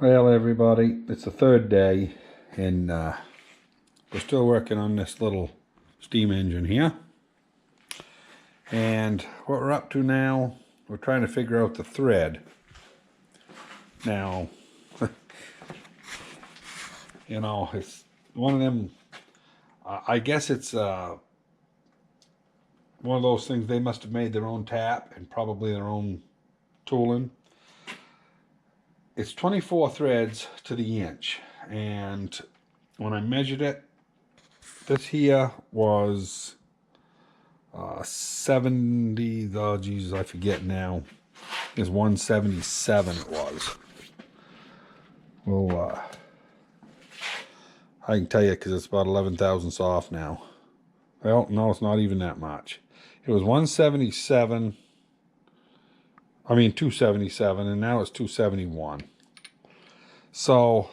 Well, everybody, it's the third day, and we're still working on this little steam engine here. And what we're up to now, we're trying to figure out the thread. Now, you know, it's one of them, I guess it's one of those things. They must have made their own tap and probably their own tooling. It's 24 threads to the inch, and when I measured it, this here was 70, oh Jesus, I forget now. It's 177 it was. Well, I can tell you because it's about 11 thousandths off now. Well, no, it's not even that much. It was 177, I mean 277, and now it's 271. So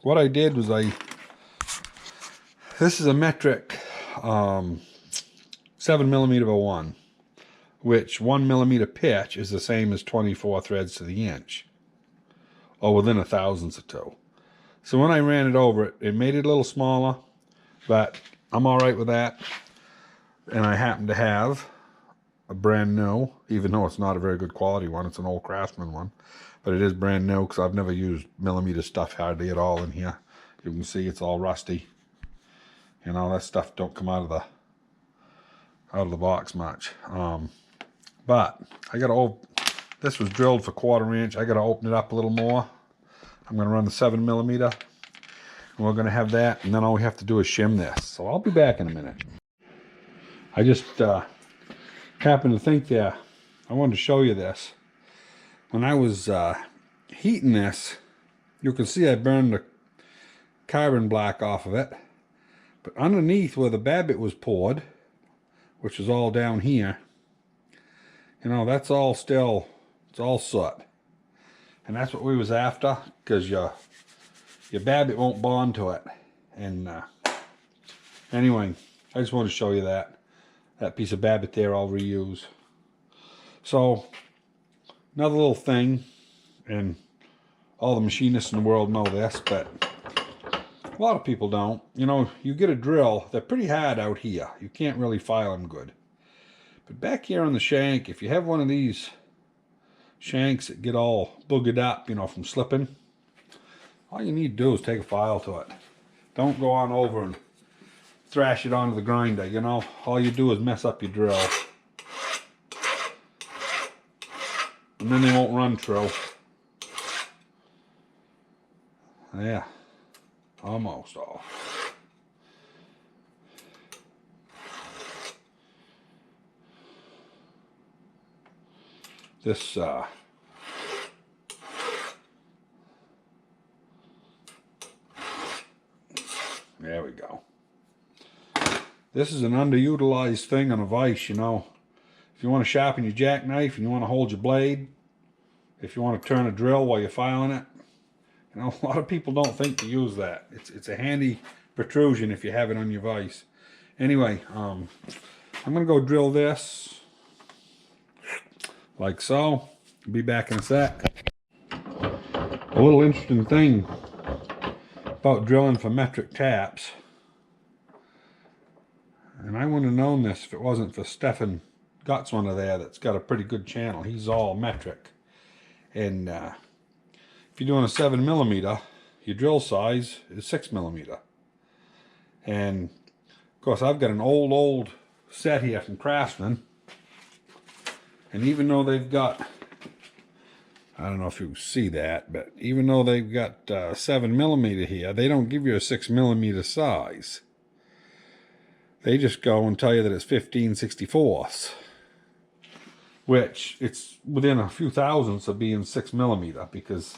what I did was this is a metric 7mm/1, which 1mm pitch is the same as 24 threads to the inch, or within a thousandth or two. So when I ran it over, it made it a little smaller, but I'm all right with that. And I happen to have a brand new, even though it's not a very good quality one, it's an old Craftsman one, but it is brand new because I've never used millimeter stuff hardly at all in here. You can see it's all rusty. You know, that stuff don't come out of the box much. But I gotta this was drilled for 1/4 inch. I gotta open it up a little more. I'm gonna run the 7mm, and we're gonna have that, and then all we have to do is shim this. So I'll be back in a minute. I just happened to think there, I wanted to show you this. When I was heating this, you can see I burned the carbon black off of it, but underneath where the Babbitt was poured, which is all down here, you know, that's all still, it's all soot. And that's what we was after, because your Babbitt won't bond to it. And anyway, I just wanted to show you that piece of Babbitt there I'll reuse. So another little thing, and all the machinists in the world know this, but a lot of people don't. You know, you get a drill, they're pretty hard out here. You can't really file them good. But back here on the shank, if you have one of these shanks that get all boogered up, you know, from slipping, all you need to do is take a file to it. Don't go on over and thrash it onto the grinder, you know. All you do is mess up your drill. And then they won't run true. Yeah, almost all. This there we go. This is an underutilized thing on a vise, you know. If you want to sharpen your jackknife and you want to hold your blade, if you want to turn a drill while you're filing it, you know, a lot of people don't think to use that. It's a handy protrusion if you have it on your vise. Anyway, I'm gonna go drill this like so. I'll be back in a sec. A little interesting thing about drilling for metric taps, and I wouldn't have known this if it wasn't for Stefan Gottswonder there, that's got a pretty good channel. He's all metric. And if you're doing a 7mm, your drill size is 6mm. And of course I've got an old set here from Craftsman, and even though they've got, I don't know if you see that, but even though they've got 7mm here, they don't give you a 6mm size. They just go and tell you that it's 15/64, which it's within a few thousandths of being 6mm, because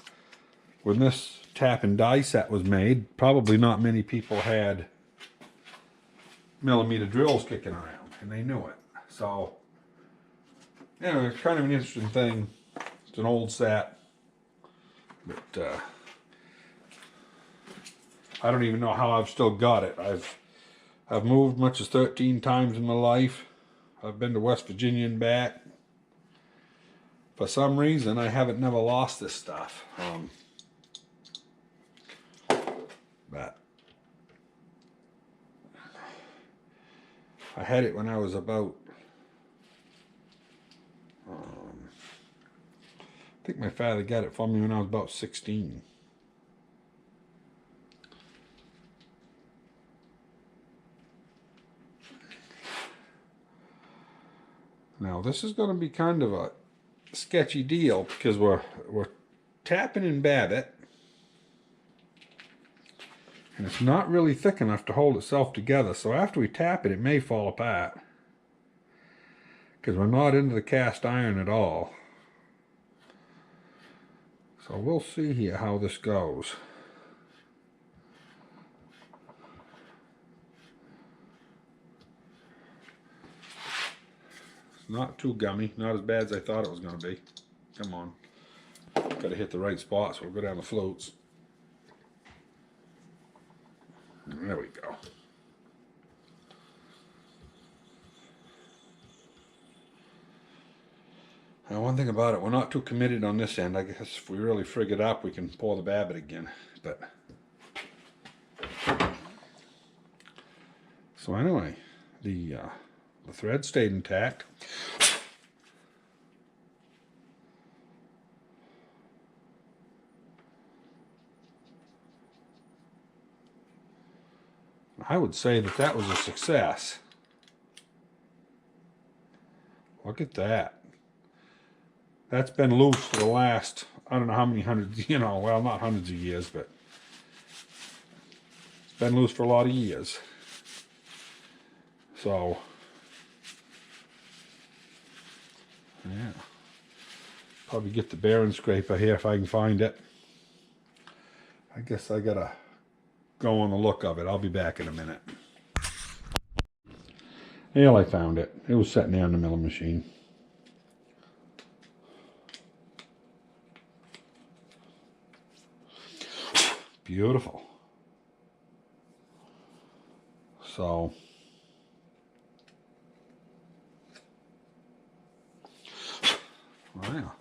when this tap and die set was made, probably not many people had millimeter drills kicking around, and they knew it. So, anyway, it's kind of an interesting thing. It's an old set, but I don't even know how I've still got it. I've moved much as 13 times in my life. I've been to West Virginia and back. For some reason, I haven't never lost this stuff. But I had it when I was about, I think my father got it for me when I was about 16. Now this is going to be kind of a sketchy deal because we're tapping in Babbitt, and it's not really thick enough to hold itself together. So after we tap it, it may fall apart because we're not into the cast iron at all. So we'll see here how this goes. It's not too gummy, not as bad as I thought it was going to be. Come on. Got to hit the right spot, so we'll go down the flutes. There we go. Now, one thing about it, we're not too committed on this end. I guess if we really frig it up, we can pour the Babbitt again. But so anyway, the thread stayed intact. I would say that that was a success. Look at that. That's been loose for the last, I don't know how many hundreds, well, not hundreds of years, but it's been loose for a lot of years. So, yeah. Probably get the bearing scraper here if I can find it. I guess I gotta go on the look of it. I'll be back in a minute. Yeah, I found it. It was sitting there in the milling machine. Beautiful. So, wow.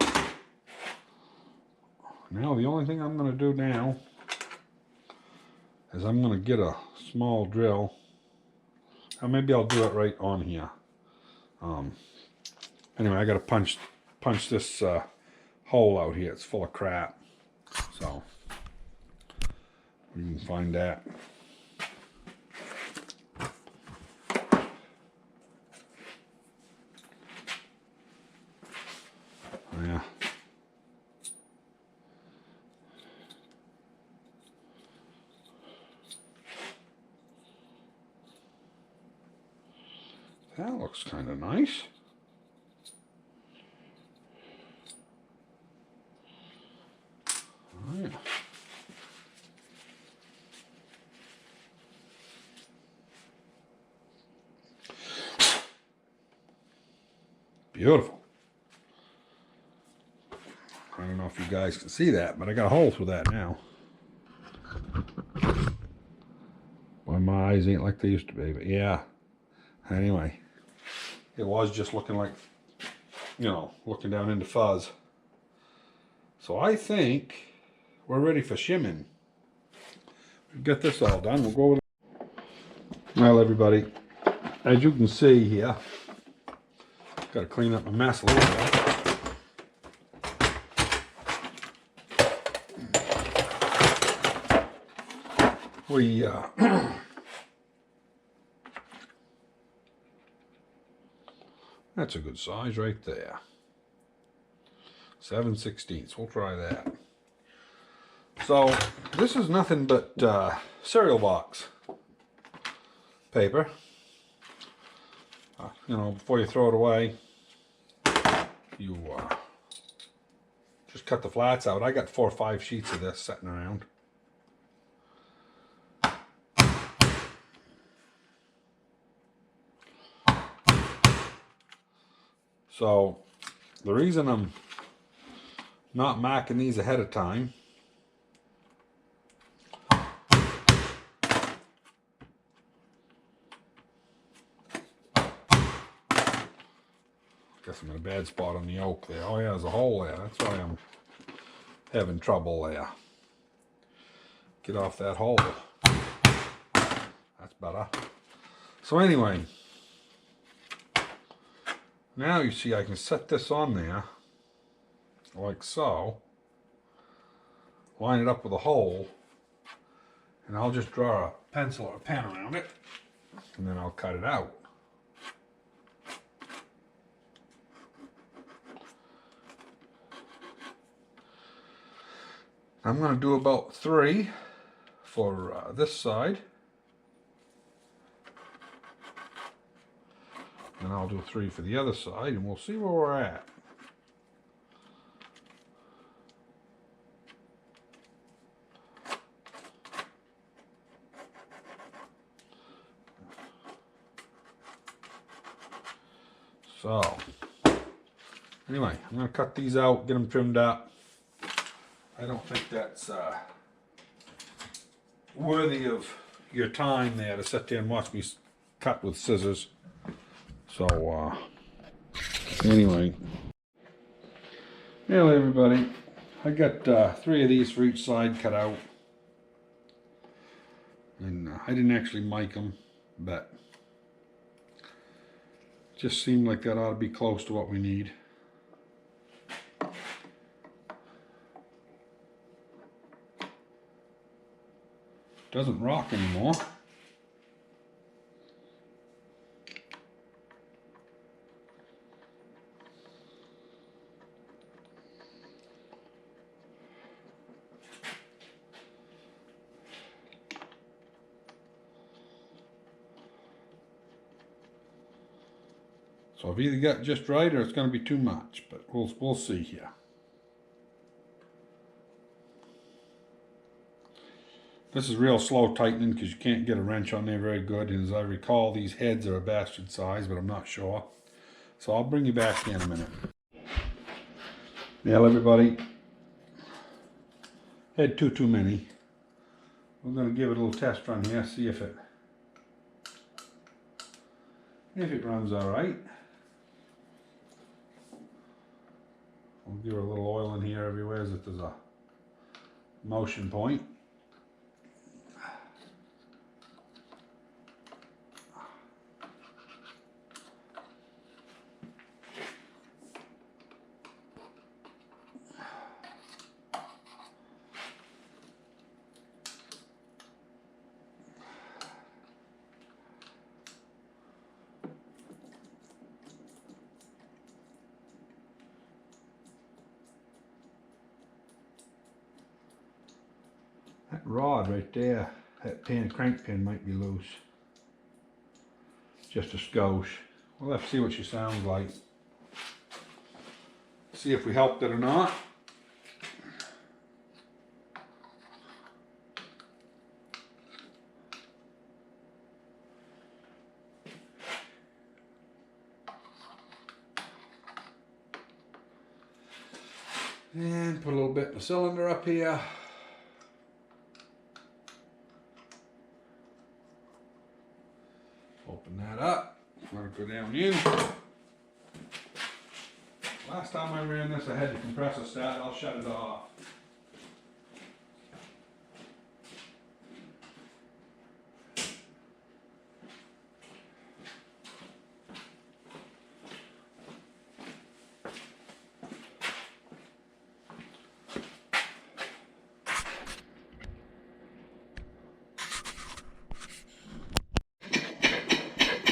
Now the only thing I'm going to do now is I'm going to get a small drill. Or maybe I'll do it right on here. Anyway, I got to punch this hole out here. It's full of crap. So we can find that. Yeah. That looks kind of nice. Oh, yeah. Beautiful. I don't know if you guys can see that, but I got a hole through that now. Boy, my eyes ain't like they used to be, but yeah. Anyway, it was just looking like, looking down into fuzz. So I think we're ready for shimming. We've got this all done. We'll go over. Well, everybody, as you can see here, got to clean up my mess a little bit. That's a good size right there. 7/16. We'll try that. So this is nothing but cereal box paper. Before you throw it away, you just cut the flats out. I got 4 or 5 sheets of this sitting around. So the reason I'm not marking these ahead of time guess I'm in a bad spot on the oak there. Oh yeah, there's a hole there. That's why I'm having trouble there. Get off that hole. better. So anyway, now you see I can set this on there like so, line it up with a hole, and I'll just draw a pencil or a pen around it, and then I'll cut it out. I'm going to do about 3 for this side, and I'll do 3 for the other side, and we'll see where we're at. So, anyway, I'm going to cut these out, get them trimmed up. I don't think that's worthy of your time there to sit there and watch me cut with scissors. So, anyway. Hello everybody. I got 3 of these for each side cut out. And I didn't actually mic them, but just seemed like that ought to be close to what we need. Doesn't rock anymore. So I've either got just right or it's going to be too much, but we'll see here. This is real slow tightening because you can't get a wrench on there very good, and as I recall, these heads are a bastard size, but I'm not sure. So I'll bring you back in a minute. Now everybody, had too many. We're going to give it a little test run here, see if it runs all right. We'll give her a little oil in here everywhere as if there's a motion point. That rod right there, that crank pin might be loose. Just a skosh. We'll have to see what she sounds like. See if we helped it or not. And put a little bit in the cylinder up here. Open that up, let it go down in. Last time I ran this, I had the compressor start. I'll shut it off.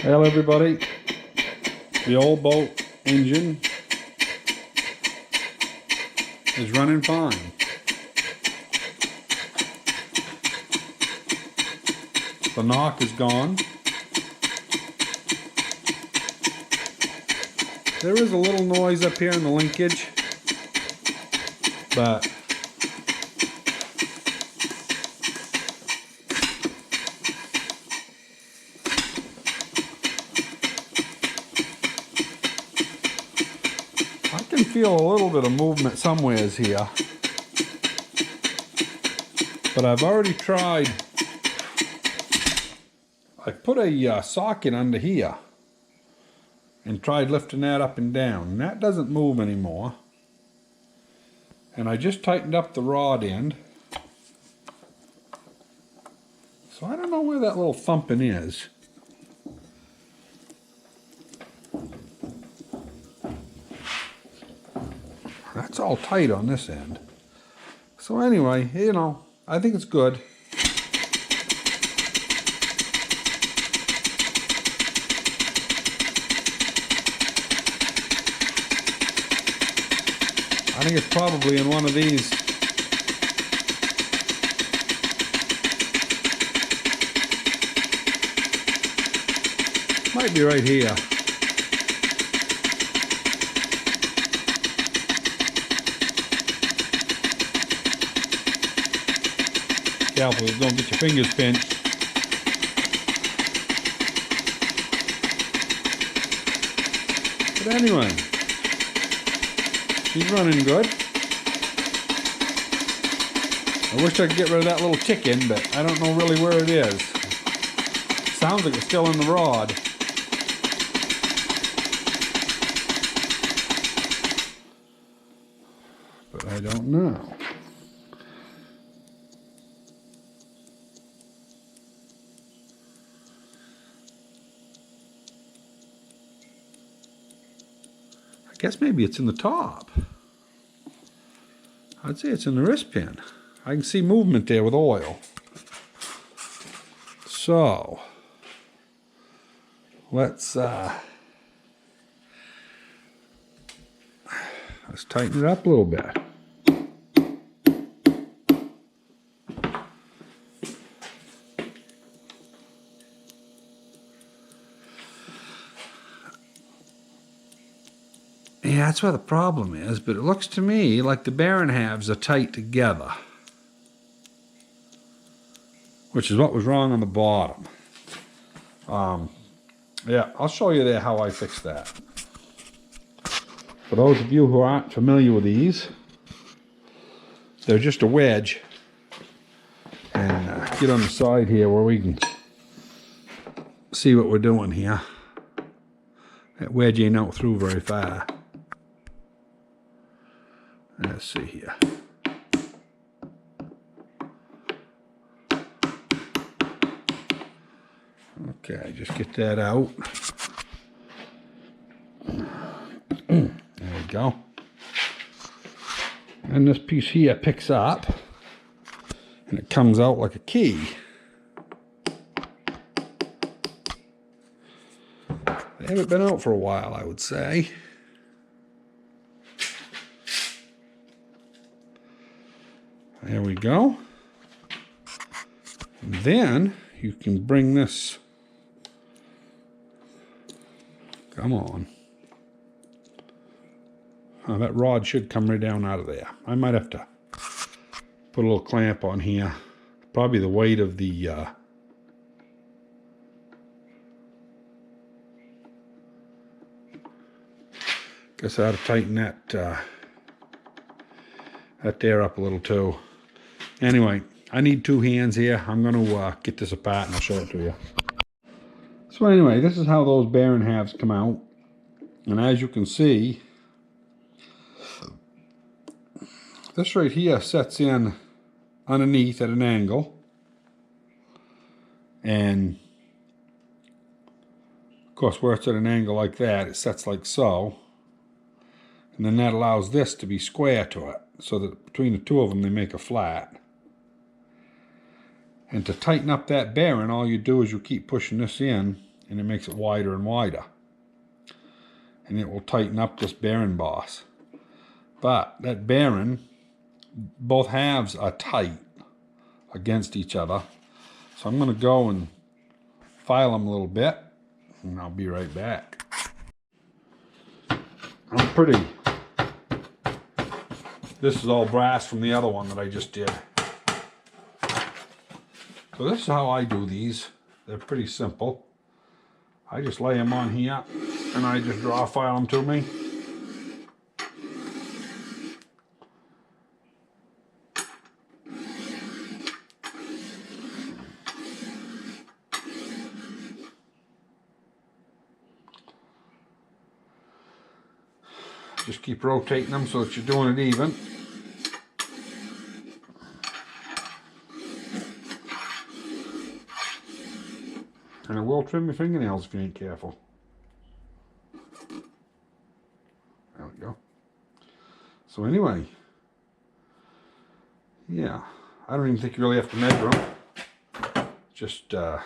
Well everybody, the old boat engine is running fine. The knock is gone. There is a little noise up here in the linkage, but I can feel a little bit of movement somewheres here. But I've already tried. I put a socket under here and tried lifting that up and down, and that doesn't move anymore. And I just tightened up the rod end. So I don't know where that little thumping is. That's all tight on this end. So anyway, you know, I think it's good. I think it's probably in one of these. Might be right here. Careful, don't get your fingers pinched. But anyway, she's running good. I wish I could get rid of that little chicken, but I don't know really where it is. Sounds like it's still in the rod. But I don't know. I guess maybe it's in the top. I'd say it's in the wrist pin. I can see movement there with oil. So let's tighten it up a little bit. Yeah, that's where the problem is, but it looks to me like the bearing halves are tight together, which is what was wrong on the bottom. Yeah, I'll show you there how I fixed that. For those of you who aren't familiar with these, they're just a wedge. And get on the side here where we can see what we're doing here. That wedge ain't out through very far. Let's see here. Okay, just get that out. There we go. And this piece here picks up and it comes out like a key. They haven't been out for a while, I would say. There we go. And then you can bring this. Come on. Oh, that rod should come right down out of there. I might have to put a little clamp on here. Probably the weight of the guess I ought to tighten that there up a little too. Anyway, I need two hands here. I'm going to get this apart and I'll show it to you. So anyway, this is how those bearing halves come out. And as you can see, this right here sets in underneath at an angle. And of course, where it's at an angle like that, it sets like so. And then that allows this to be square to it, so that between the two of them, they make a flat. And to tighten up that bearing, all you do is you keep pushing this in, and it makes it wider and wider. And it will tighten up this bearing boss. But that bearing, both halves are tight against each other. So I'm going to go and file them a little bit, and I'll be right back. This is all brass from the other one that I just did. So this is how I do these. They're pretty simple. I just lay them on here and I just draw file them to me. Just keep rotating them so that you're doing it even. And it will trim your fingernails if you ain't careful. There we go. So anyway, yeah, I don't even think you really have to measure them. Just and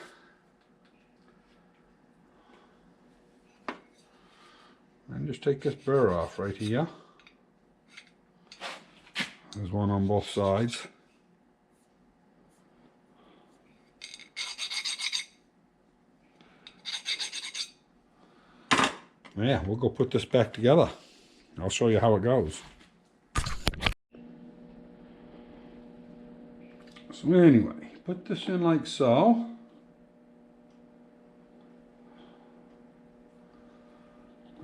just take this burr off right here. There's one on both sides. Yeah, we'll go put this back together. I'll show you how it goes. So anyway, put this in like so.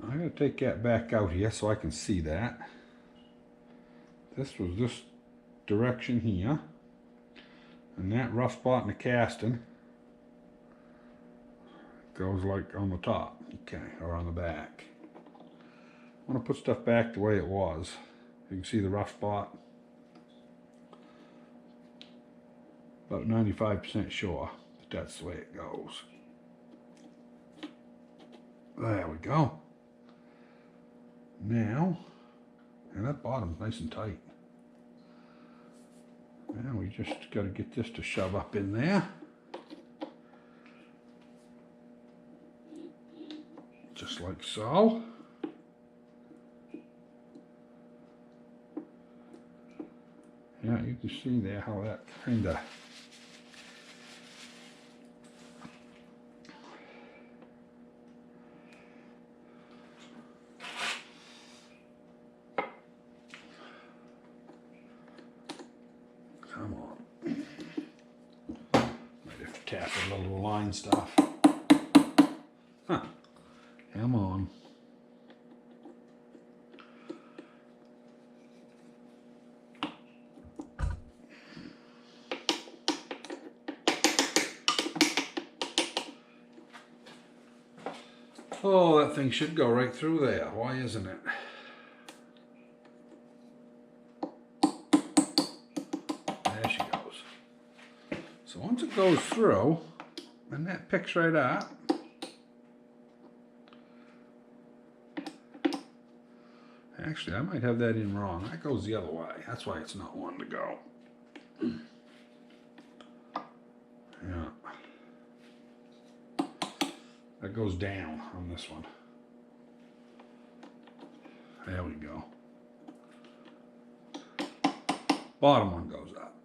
I gotta take that back out here so I can see that. This was this direction here. And that rough spot in the casting goes like on the top, okay, or on the back. I want to put stuff back the way it was. You can see the rough spot. About 95% sure that that's the way it goes. There we go. Now, and that bottom's nice and tight. Now we just got to get this to shove up in there. Just like so. Yeah, you can see there how that kind of come on. Might have to tap a little line stuff. Huh. Come on. Oh, that thing should go right through there. Why isn't it? There she goes. So once it goes through, and that picks right up, actually, I might have that in wrong. That goes the other way. That's why it's not wanting to go. Yeah. That goes down on this one. There we go. Bottom one goes up.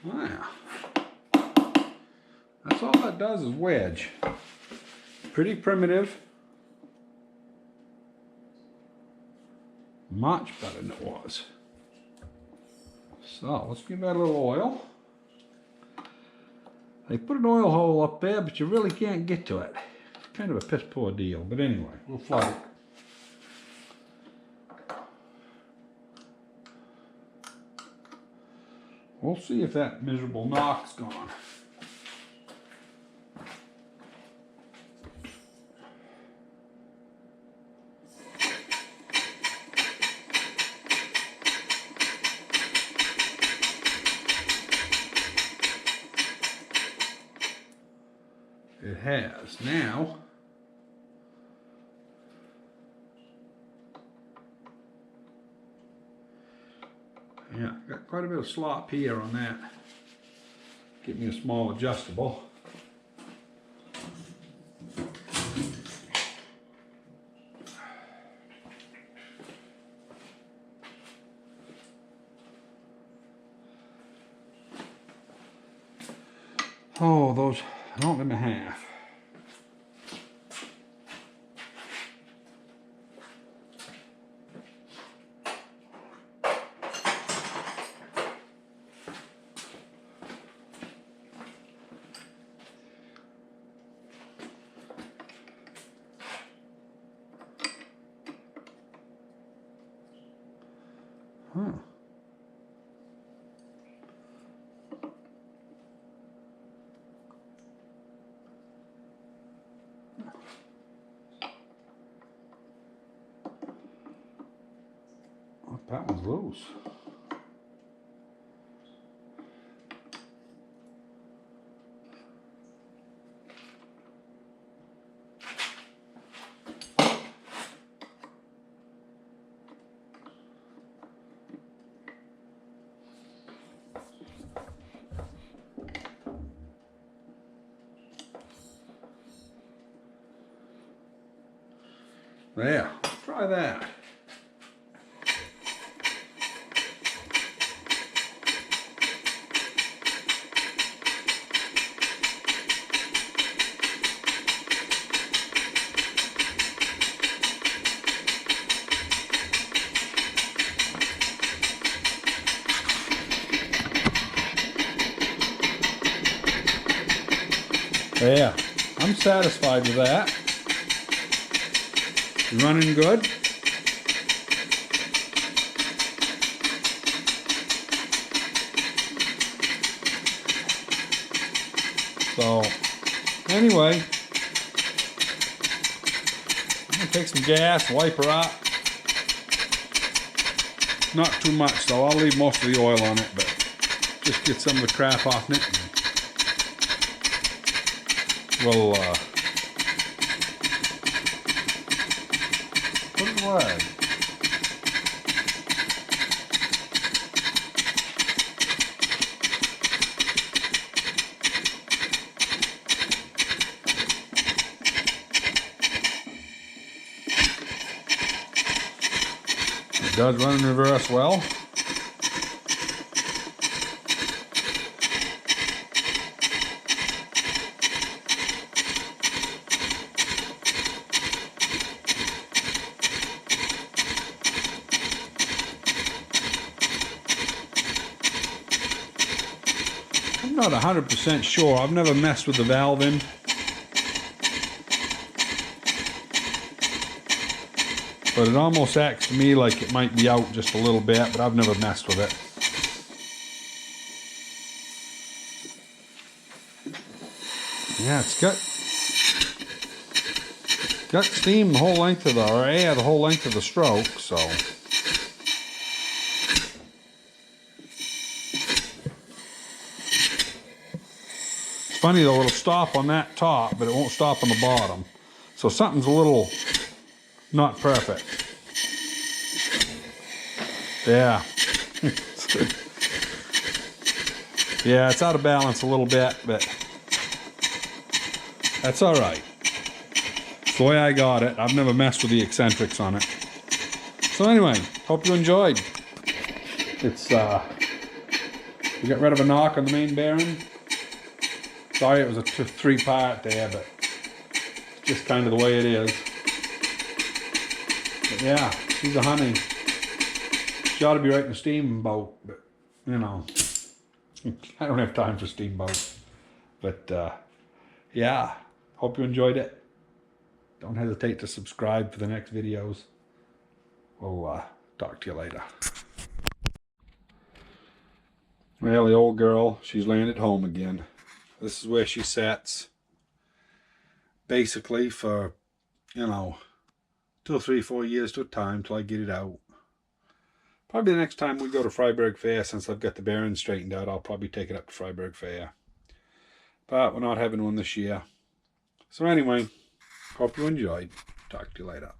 Oh, yeah. That's all that does is wedge. Pretty primitive. Much better than it was. So let's give that a little oil. They put an oil hole up there, but you really can't get to it. It's kind of a piss poor deal, but anyway, we'll flood it. We'll see if that miserable knock's gone. It has. Now, yeah, got quite a bit of slop here on that. Get me a small adjustable. Oh, those, I don't them in half. Huh. That one's loose. There, try that. Yeah, I'm satisfied with that. Running good. So, anyway, I'm gonna take some gas, wipe her out. Not too much, so I'll leave most of the oil on it, but just get some of the crap off it. We'll put it away. It does run in reverse well. I'm not 100% sure. I've never messed with the valve in. But it almost acts to me like it might be out just a little bit, but I've never messed with it. Yeah, it's got steam the whole length of the whole length of the stroke, so. It's funny though, it'll stop on that top, but it won't stop on the bottom. So something's a little not perfect. Yeah. Yeah, it's out of balance a little bit, but that's all right. It's the way I got it. I've never messed with the eccentrics on it. So anyway, hope you enjoyed. It's, we got rid of a knock on the main bearing. Sorry it was a three-part there, but it's just kind of the way it is. But yeah, she's a honey. She ought to be right in a steamboat, but, you know, I don't have time for steamboats. But, yeah, hope you enjoyed it. Don't hesitate to subscribe for the next videos. We'll talk to you later. Well, the old girl, she's landed home again. This is where she sits. Basically for, you know, 2 or 3, 4 years to a time till I get it out. Probably the next time we go to Freiburg Fair, since I've got the bearings straightened out, I'll probably take it up to Freiburg Fair. But we're not having one this year. So anyway, hope you enjoyed. Talk to you later.